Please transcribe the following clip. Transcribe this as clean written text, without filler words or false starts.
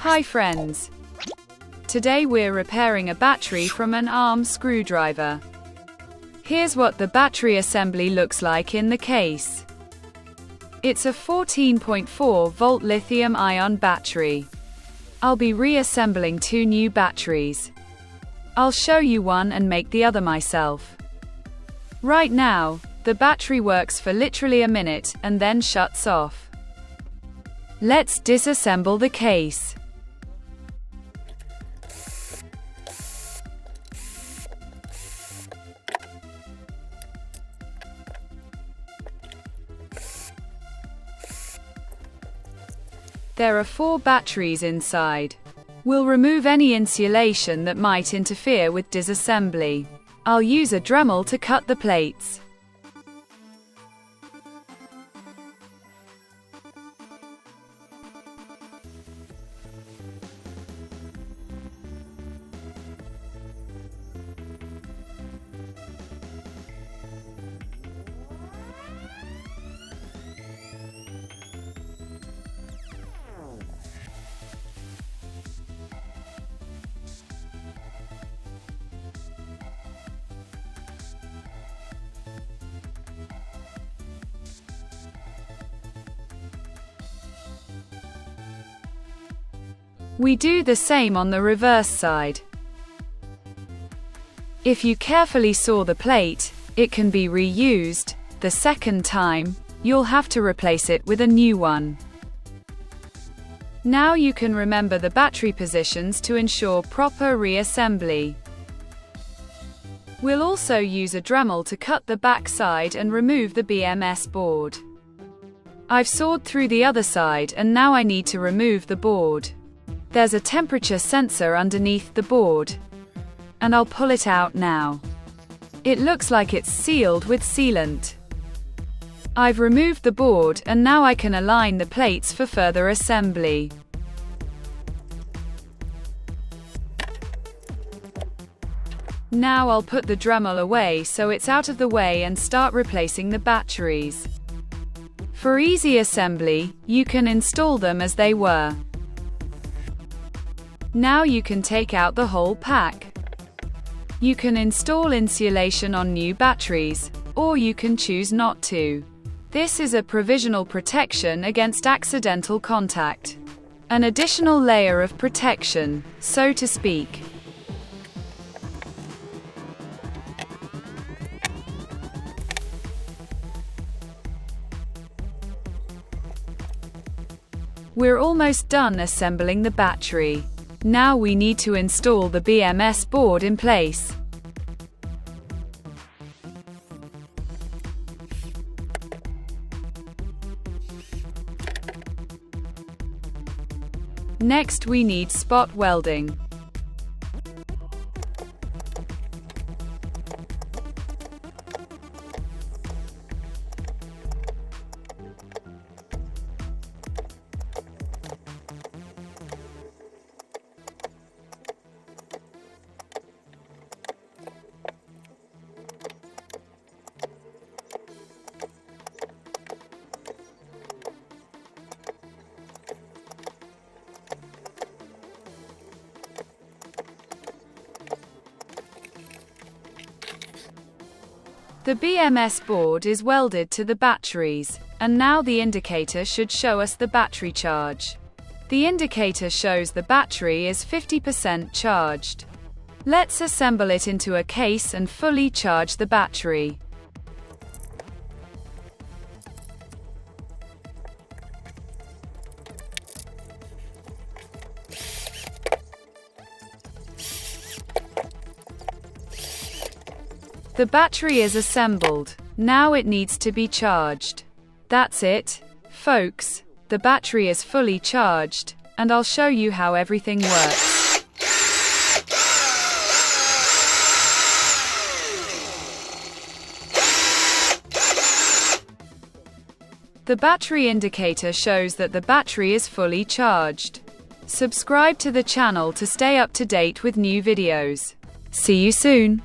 Hi friends! Today we're repairing a battery from an ARM screwdriver. Here's what the battery assembly looks like in the case. It's a 14.4 volt lithium-ion battery. I'll be reassembling two new batteries. I'll show you one and make the other myself. Right now, the battery works for literally a minute and then shuts off. Let's disassemble the case. There are 4 batteries inside. We'll remove any insulation that might interfere with disassembly. I'll use a Dremel to cut the plates. We do the same on the reverse side. If you carefully saw the plate, it can be reused. The second time, you'll have to replace it with a new one. Now you can remember the battery positions to ensure proper reassembly. We'll also use a Dremel to cut the back side and remove the BMS board. I've sawed through the other side and now I need to remove the board. There's a temperature sensor underneath the board, and I'll pull it out now. It looks like it's sealed with sealant. I've removed the board and now I can align the plates for further assembly. Now I'll put the Dremel away so it's out of the way and start replacing the batteries. For easy assembly, you can install them as they were. Now you can take out the whole pack. You can install insulation on new batteries, or you can choose not to. This is a provisional protection against accidental contact. An additional layer of protection, so to speak. We're almost done assembling the battery. Now we need to install the BMS board in place. Next we need spot welding. The BMS board is welded to the batteries, and now the indicator should show us the battery charge. The indicator shows the battery is 50% charged. Let's assemble it into a case and fully charge the battery. The battery is assembled. Now it needs to be charged. That's it, folks. The battery is fully charged, and I'll show you how everything works. The battery indicator shows that the battery is fully charged. Subscribe to the channel to stay up to date with new videos. See you soon.